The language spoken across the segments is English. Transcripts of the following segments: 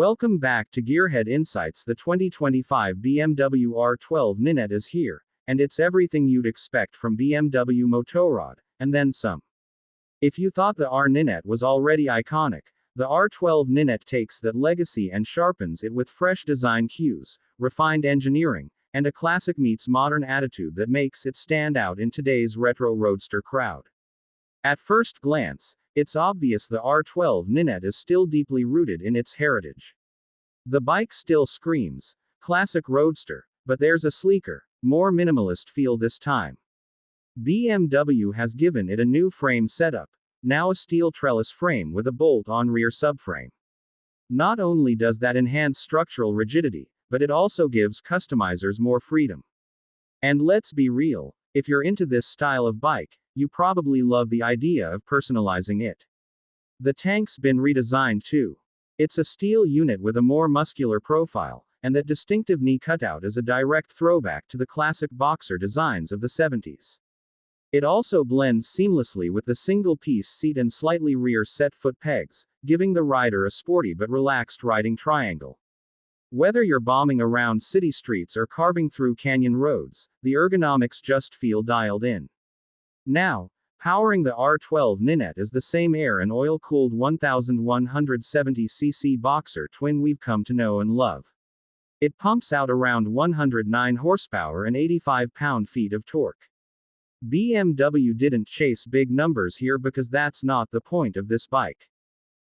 Welcome back to Gearhead Insights. The 2025 BMW R12 nineT is here, and it's everything you'd expect from BMW Motorrad, and then some. If you thought the R nineT was already iconic, the R12 nineT takes that legacy and sharpens it with fresh design cues, refined engineering, and a classic meets modern attitude that makes it stand out in today's retro roadster crowd. At first glance, it's obvious the R12 nineT is still deeply rooted in its heritage. The bike still screams classic roadster, but there's a sleeker, more minimalist feel this time. BMW has given it a new frame setup, now a steel trellis frame with a bolt-on rear subframe. Not only does that enhance structural rigidity, but it also gives customizers more freedom. And let's be real, if you're into this style of bike, you probably love the idea of personalizing it. The tank's been redesigned too. It's a steel unit with a more muscular profile, and that distinctive knee cutout is a direct throwback to the classic boxer designs of the 70s. It also blends seamlessly with the single-piece seat and slightly rear-set foot pegs, giving the rider a sporty but relaxed riding triangle. Whether you're bombing around city streets or carving through canyon roads, the ergonomics just feel dialed in. Now, powering the R12 nineT is the same air and oil-cooled 1170cc boxer twin we've come to know and love. It pumps out around 109 horsepower and 85 pound-feet of torque. BMW didn't chase big numbers here because that's not the point of this bike.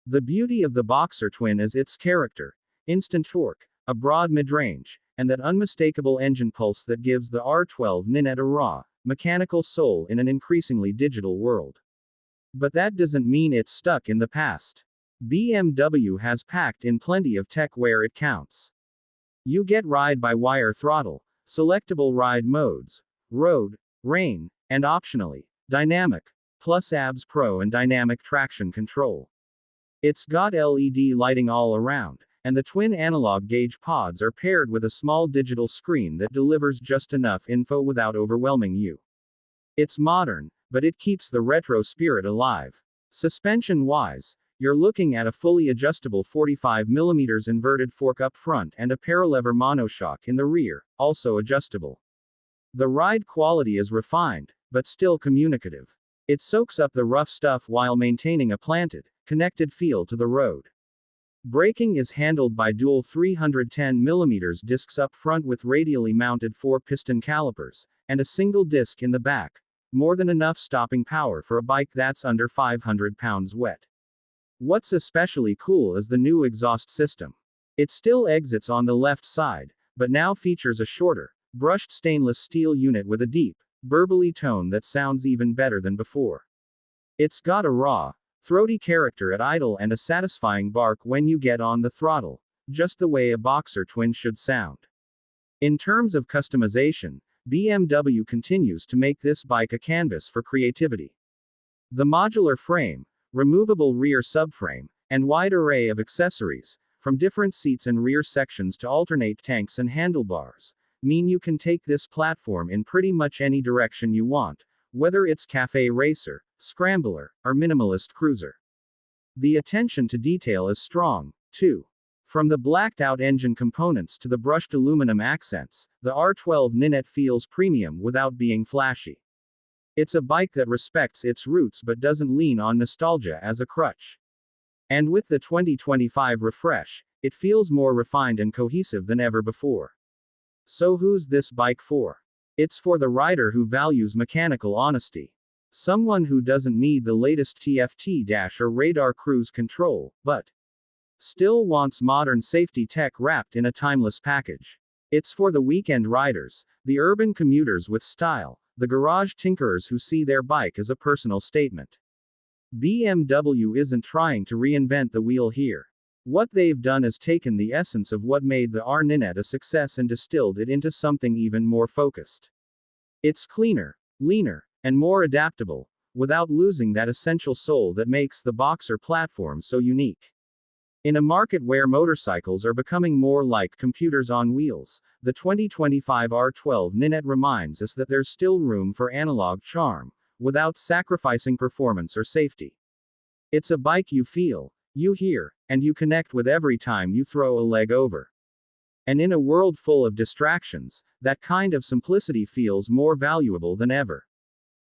The beauty of the boxer twin is its character, instant torque, a broad mid-range, and that unmistakable engine pulse that gives the R12 nineT a raw, mechanical soul in an increasingly digital world. But that doesn't mean it's stuck in the past. BMW has packed in plenty of tech where it counts. You get ride-by-wire throttle, selectable ride modes, road, rain, and optionally, dynamic, plus ABS Pro and dynamic traction control. It's got LED lighting all around, and the twin analog gauge pods are paired with a small digital screen that delivers just enough info without overwhelming you. It's modern, but it keeps the retro spirit alive. Suspension-wise, you're looking at a fully adjustable 45mm inverted fork up front and a paralever monoshock in the rear, also adjustable. The ride quality is refined, but still communicative. It soaks up the rough stuff while maintaining a planted, connected feel to the road. Braking is handled by dual 310mm discs up front with radially mounted 4-piston calipers, and a single disc in the back, more than enough stopping power for a bike that's under 500 pounds wet. What's especially cool is the new exhaust system. It still exits on the left side, but now features a shorter, brushed stainless steel unit with a deep, burbly tone that sounds even better than before. It's got a raw, throaty character at idle and a satisfying bark when you get on the throttle, just the way a boxer twin should sound. In terms of customization, BMW continues to make this bike a canvas for creativity. The modular frame, removable rear subframe, and wide array of accessories, from different seats and rear sections to alternate tanks and handlebars, mean you can take this platform in pretty much any direction you want, whether it's café racer, scrambler, or minimalist cruiser. The attention to detail is strong, too. From the blacked-out engine components to the brushed aluminum accents, the R12 nineT feels premium without being flashy. It's a bike that respects its roots but doesn't lean on nostalgia as a crutch. And with the 2025 refresh, it feels more refined and cohesive than ever before. So who's this bike for? It's for the rider who values mechanical honesty. Someone who doesn't need the latest TFT dash or radar cruise control, but still wants modern safety tech wrapped in a timeless package. It's for the weekend riders, the urban commuters with style, the garage tinkerers who see their bike as a personal statement. BMW isn't trying to reinvent the wheel here. What they've done is taken the essence of what made the R nineT a success and distilled it into something even more focused. It's cleaner, leaner, and more adaptable, without losing that essential soul that makes the boxer platform so unique. In a market where motorcycles are becoming more like computers on wheels, the 2025 R12 nineT reminds us that there's still room for analog charm, without sacrificing performance or safety. It's a bike you feel, You hear, and you connect with every time you throw a leg over. And in a world full of distractions, that kind of simplicity feels more valuable than ever.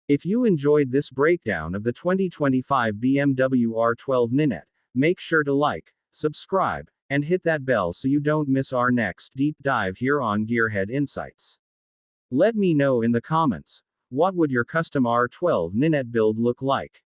If you enjoyed this breakdown of the 2025 BMW R12 nineT, make sure to like, subscribe, and hit that bell so you don't miss our next deep dive here on Gearhead Insights. Let me know in the comments, what would your custom R12 nineT build look like?